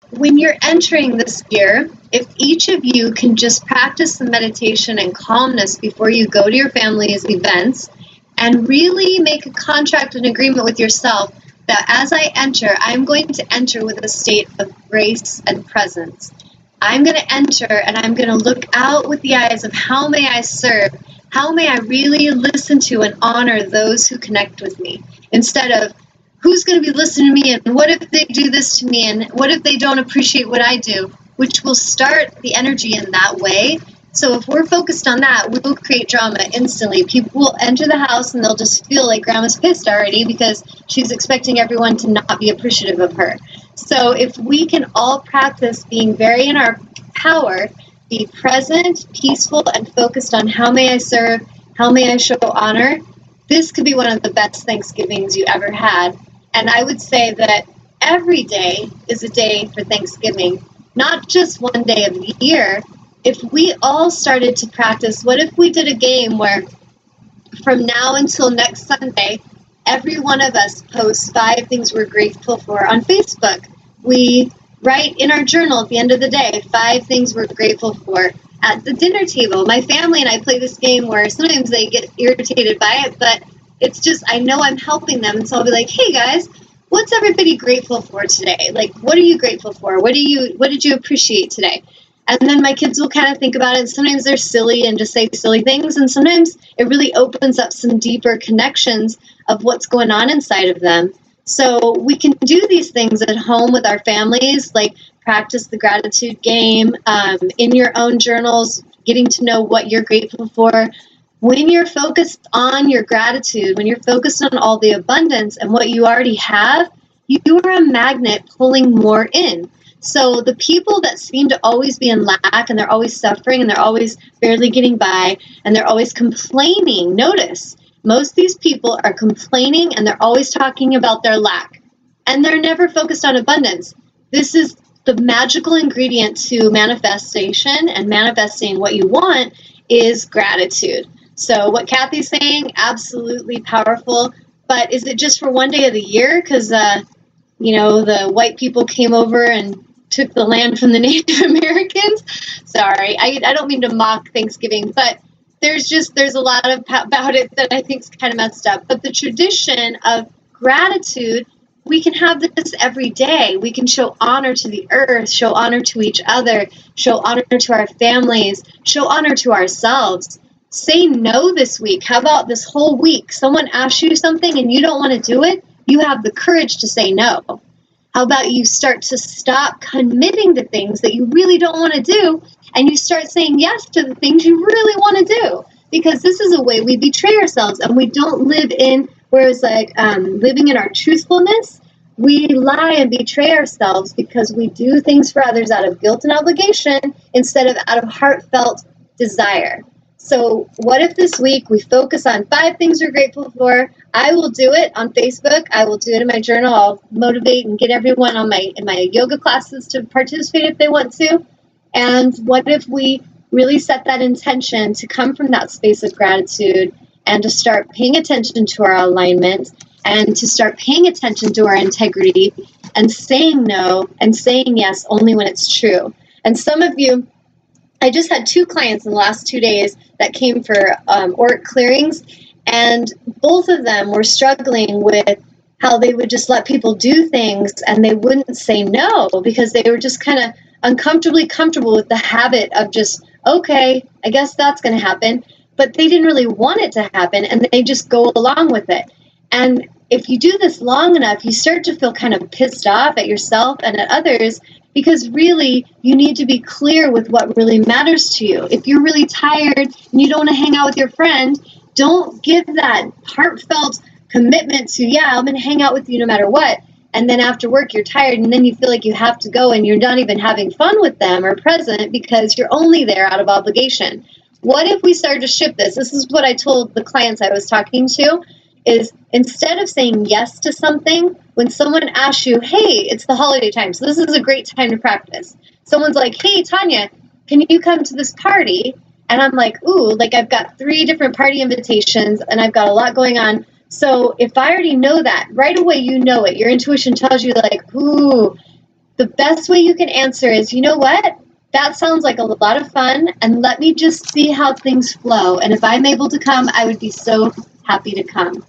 When you're entering this year, if each of you can just practice the meditation and calmness before you go to your family's events and really make a contract and agreement with yourself that as I enter, I'm going to enter with a state of grace and presence. I'm going to enter and I'm going to look out with the eyes of how may I serve? How may I really listen to and honor those who connect with me? Instead of, who's going to be listening to me, and what if they do this to me, and what if they don't appreciate what I do, which will start the energy in that way. So if we're focused on that, we will create drama instantly. People will enter the house and they'll just feel like grandma's pissed already because she's expecting everyone to not be appreciative of her. So if we can all practice being very in our power, be present, peaceful, and focused on how may I serve, how may I show honor, this could be one of the best Thanksgivings you ever had. And I would say that every day is a day for Thanksgiving, not just one day of the year. If we all started to practice, what if we did a game where from now until next Sunday, every one of us posts 5 things we're grateful for on Facebook. We write in our journal at the end of the day 5 things we're grateful for. At the dinner table, my family and I play this game where sometimes they get irritated by it, but it's just, I know I'm helping them, and so I'll be like, hey guys, what's everybody grateful for today? Like, what are you grateful for? What did you appreciate today? And then my kids will kind of think about it, and sometimes they're silly and just say silly things, and sometimes it really opens up some deeper connections of what's going on inside of them. So we can do these things at home with our families, like practice the gratitude game, in your own journals, getting to know what you're grateful for. When you're focused on your gratitude, when you're focused on all the abundance and what you already have, you are a magnet pulling more in. So the people that seem to always be in lack and they're always suffering and they're always barely getting by and they're always complaining, notice, most of these people are complaining and they're always talking about their lack. And they're never focused on abundance. This is the magical ingredient to manifestation, and manifesting what you want is gratitude. So what Kathy's saying, absolutely powerful, but is it just for one day of the year? Because, the white people came over and took the land from the Native Americans. Sorry, I don't mean to mock Thanksgiving, but there's a lot about it that I think is kind of messed up. But the tradition of gratitude, we can have this every day. We can show honor to the earth, show honor to each other, show honor to our families, show honor to ourselves. Say no this week. How about this whole week? Someone asks you something and you don't want to do it. You have the courage to say no. How about you start to stop committing to things that you really don't want to do, and you start saying yes to the things you really want to do? Because this is a way we betray ourselves, and we don't live in, whereas like living in our truthfulness, we lie and betray ourselves because we do things for others out of guilt and obligation instead of out of heartfelt desire. So what if this week we focus on 5 things we're grateful for? I will do it on Facebook. I will do it in my journal. I'll motivate and get everyone in my yoga classes to participate if they want to. And what if we really set that intention to come from that space of gratitude and to start paying attention to our alignment and to start paying attention to our integrity and saying no and saying yes only when it's true. And some of you, I just had 2 clients in the last 2 days that came for auric clearings, and both of them were struggling with how they would just let people do things and they wouldn't say no because they were just kind of uncomfortably comfortable with the habit of just, okay, I guess that's going to happen, but they didn't really want it to happen and they just go along with it. And if you do this long enough, you start to feel kind of pissed off at yourself and at others, because really you need to be clear with what really matters to you. If you're really tired and you don't want to hang out with your friend, don't give that heartfelt commitment to, yeah, I'm going to hang out with you no matter what. And then after work, you're tired and then you feel like you have to go and you're not even having fun with them or present because you're only there out of obligation. What if we started to shift this? This is what I told the clients I was talking to, is instead of saying yes to something, when someone asks you, hey, it's the holiday time, so this is a great time to practice. Someone's like, hey, Tanya, can you come to this party? And I'm like, ooh, like I've got 3 different party invitations and I've got a lot going on. So if I already know that, right away you know it. Your intuition tells you like, ooh, the best way you can answer is, you know what? That sounds like a lot of fun, and let me just see how things flow. And if I'm able to come, I would be so happy to come.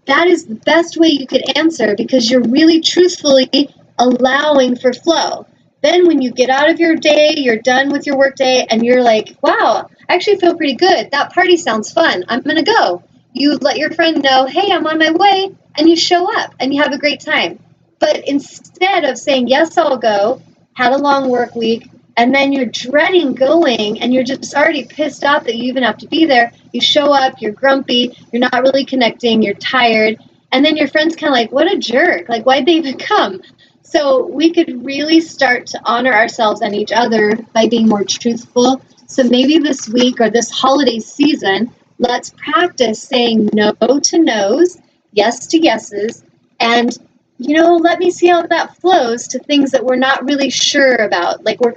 That is the best way you could answer, because you're really truthfully allowing for flow. Then when you get out of your day, you're done with your work day, and you're like, wow, I actually feel pretty good. That party sounds fun. I'm going to go. You let your friend know, hey, I'm on my way, and you show up, and you have a great time. But instead of saying, yes, I'll go, had a long work week, and then you're dreading going, and you're just already pissed off that you even have to be there, you show up, you're grumpy, you're not really connecting, you're tired, and then your friend's kind of like, what a jerk, like, why'd they even come? So we could really start to honor ourselves and each other by being more truthful. So maybe this week or this holiday season, let's practice saying no to no's, yes to yeses, and let me see how that flows to things that we're not really sure about. Like, we're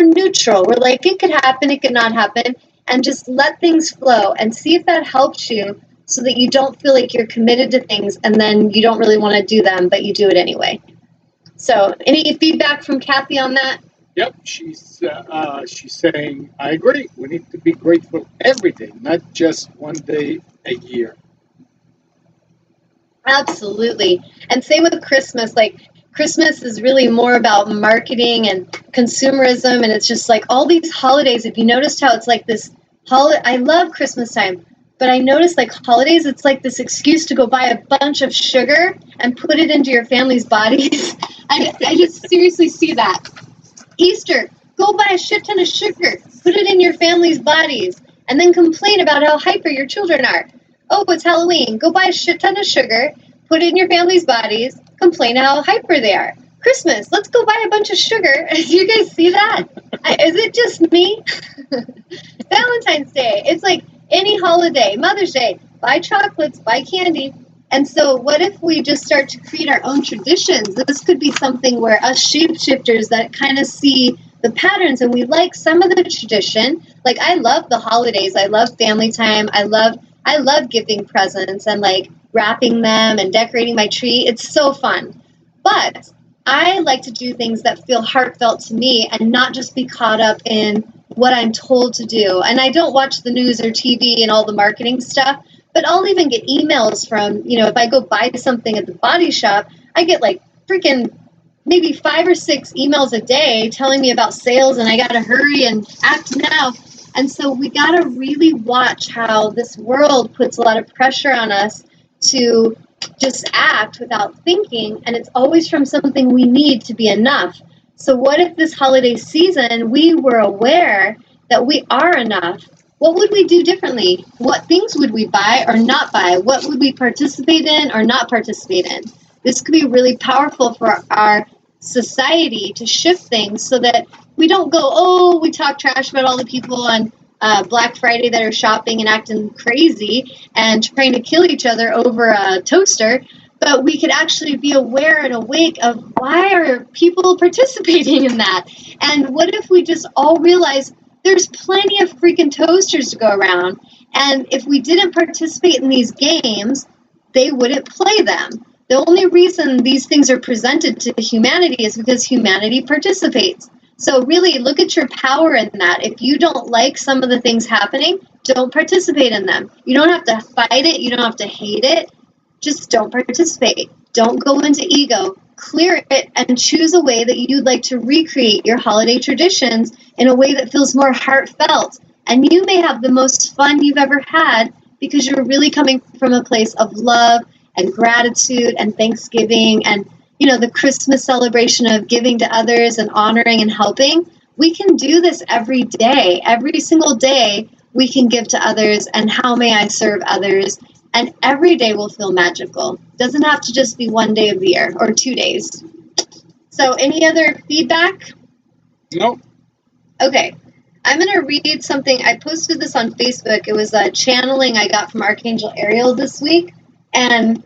neutral. We're like, it could happen, it could not happen, and just let things flow and see if that helps you so that you don't feel like you're committed to things and then you don't really want to do them, but you do it anyway. So, any feedback from Kathy on that? Yep, she's saying, I agree. We need to be grateful every day, not just one day a year. Absolutely. And same with Christmas. Like, Christmas is really more about marketing and consumerism, and it's just like all these holidays. If you noticed how it's like this I love Christmas time, but I noticed like holidays, it's like this excuse to go buy a bunch of sugar and put it into your family's bodies. I just seriously see that. Easter, go buy a shit ton of sugar, put it in your family's bodies, and then complain about how hyper your children are. Oh, it's Halloween. Go buy a shit ton of sugar, put it in your family's bodies, complain how hyper they are. Christmas, let's go buy a bunch of sugar. Do you guys see that? Is it just me? Valentine's Day, it's like any holiday. Mother's Day, buy chocolates, buy candy. And so what if we just start to create our own traditions? This could be something where us shapeshifters that kind of see the patterns and we like some of the tradition. Like, I love the holidays. I love family time. I love giving presents and like wrapping them and decorating my tree. It's so fun. But I like to do things that feel heartfelt to me and not just be caught up in what I'm told to do. And I don't watch the news or TV and all the marketing stuff, but I'll even get emails from, if I go buy something at the body shop, I get like freaking maybe 5 or 6 emails a day telling me about sales and I got to hurry and act now. And so we got to really watch how this world puts a lot of pressure on us to just act without thinking, and it's always from something we need to be enough. So what if this holiday season we were aware that we are enough? What would we do differently? What things would we buy or not buy? What would we participate in or not participate in? This could be really powerful for our society to shift things so that we don't go, we talk trash about all the people on Black Friday that are shopping and acting crazy and trying to kill each other over a toaster, but we could actually be aware and awake of why are people participating in that? And what if we just all realize there's plenty of freaking toasters to go around, and if we didn't participate in these games, they wouldn't play them. The only reason these things are presented to humanity is because humanity participates. So really look at your power in that. If you don't like some of the things happening, don't participate in them. You don't have to fight it. You don't have to hate it. Just don't participate. Don't go into ego. Clear it and choose a way that you'd like to recreate your holiday traditions in a way that feels more heartfelt. And you may have the most fun you've ever had because you're really coming from a place of love and gratitude and thanksgiving and the Christmas celebration of giving to others and honoring and helping. We can do this every day. Every single day we can give to others, and how may I serve others? And every day will feel magical. It doesn't have to just be one day of the year or 2 days. So any other feedback? No. Okay. I'm going to read something. I posted this on Facebook. It was a channeling I got from Archangel Ariel this week. And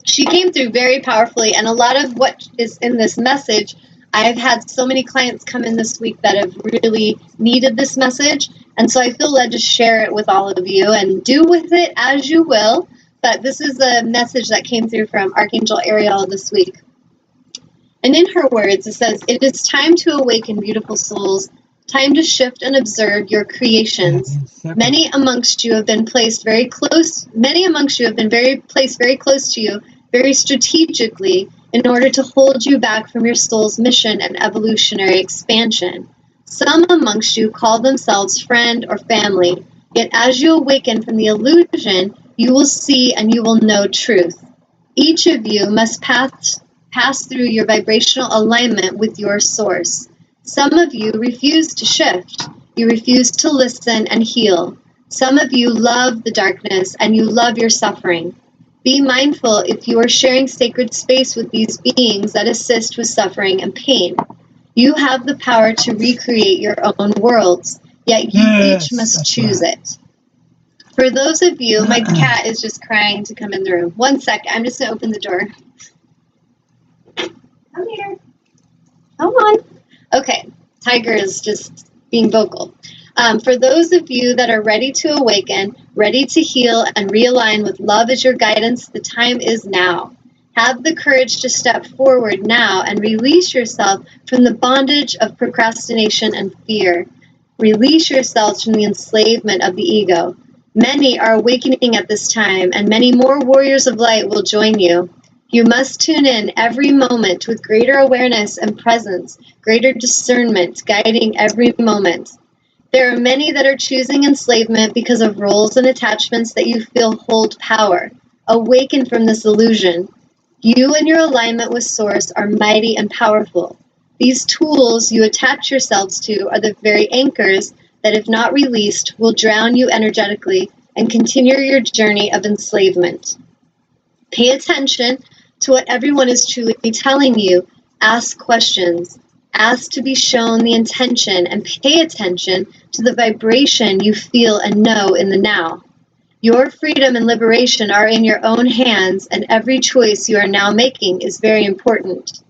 she came through very powerfully, and a lot of what is in this message, I've had so many clients come in this week that have really needed this message, and so I feel led to share it with all of you, and do with it as you will, but this is a message that came through from Archangel Ariel this week. And in her words, it says, "It is time to awaken, beautiful souls, time to shift and observe your creations. Many amongst you have been placed very close, many amongst you have been placed very close to you, very strategically, in order to hold you back from your soul's mission and evolutionary expansion. Some amongst you call themselves friend or family, yet as you awaken from the illusion, you will see and you will know truth. Each of you must pass through your vibrational alignment with your source. Some of you refuse to shift. You refuse to listen and heal. Some of you love the darkness and you love your suffering. Be mindful if you are sharing sacred space with these beings that assist with suffering and pain. You have the power to recreate your own worlds, yet you each must choose it. For those of you," my cat is just crying to come in the room. One sec, I'm just going to open the door. Come here. Come on. Okay, Tiger is just being vocal. For those of you that are ready to awaken, ready to heal, and realign with love as your guidance, the time is now. Have the courage to step forward now and release yourself from the bondage of procrastination and fear. Release yourselves from the enslavement of the ego. Many are awakening at this time, and many more warriors of light will join you. You must tune in every moment with greater awareness and presence, greater discernment, guiding every moment. There are many that are choosing enslavement because of roles and attachments that you feel hold power. Awaken from this illusion. You and your alignment with Source are mighty and powerful. These tools you attach yourselves to are the very anchors that, if not released, will drown you energetically and continue your journey of enslavement. Pay attention to what everyone is truly telling you. Ask questions. Ask to be shown the intention, and pay attention to the vibration you feel and know in the now. Your freedom and liberation are in your own hands, and every choice you are now making is very important.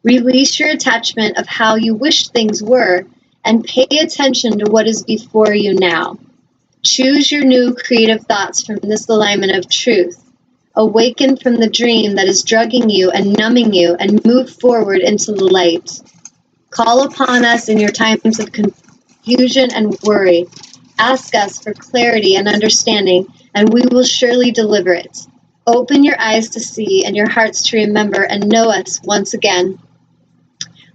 Release your attachment of how you wish things were, and pay attention to what is before you now. Choose your new creative thoughts from this alignment of truth. Awaken from the dream that is drugging you and numbing you, and move forward into the light. Call upon us in your times of confusion and worry. Ask us for clarity and understanding, and we will surely deliver it. Open your eyes to see and your hearts to remember and know us once again.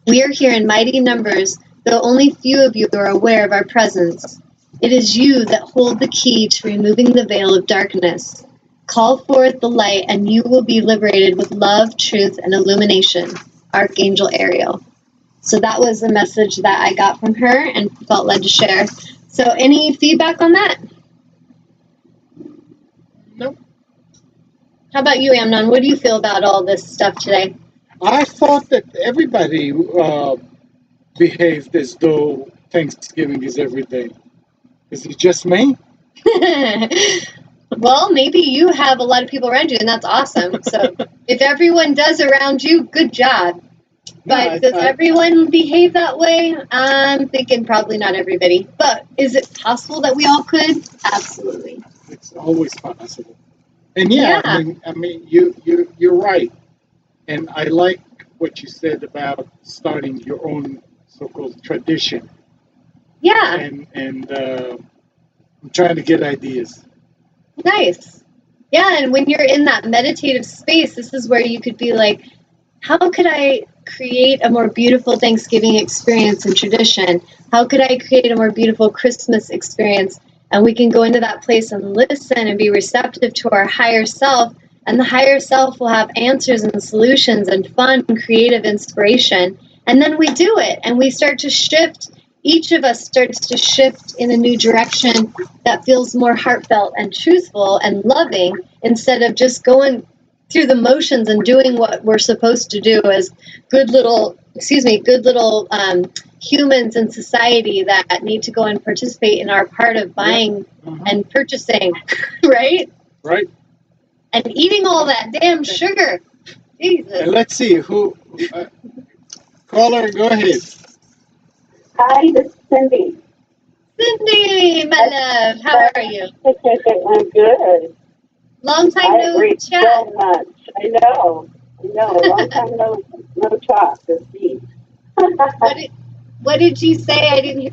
We are here in mighty numbers, though only few of you are aware of our presence. It is you that hold the key to removing the veil of darkness. Call forth the light, and you will be liberated with love, truth, and illumination. Archangel Ariel. So that was the message that I got from her and felt led to share. So any feedback on that? Nope. How about you, Amnon? What do you feel about all this stuff today? I thought that everybody behaved as though Thanksgiving is every day. Is it just me? Well, maybe you have a lot of people around you, and that's awesome. So if everyone does around you, good job. But does everyone behave that way? I'm thinking probably not everybody. But is it possible that we all could? Absolutely. It's always possible. And yeah. I mean, you're right. And I like what you said about starting your own so-called tradition. Yeah. And I'm trying to get ideas. Nice. Yeah, and when you're in that meditative space, this is where you could be like, how could I create a more beautiful Thanksgiving experience and tradition? How could I create a more beautiful Christmas experience? And we can go into that place and listen and be receptive to our higher self. And the higher self will have answers and solutions and fun, creative inspiration. And then we do it, and we start to shift. Each of us starts to shift in a new direction that feels more heartfelt and truthful and loving, instead of just going through the motions and doing what we're supposed to do as good little humans in society that need to go and participate in our part of buying and purchasing, right? Right. And eating all that damn sugar. Jesus. And let's see who. Caller, go ahead. Hi, this is Cindy. Cindy, my love, how are you? I'm good. Long time no agree chat. so much. I know. No, a long time no talk, just speak. What did you say? I didn't hear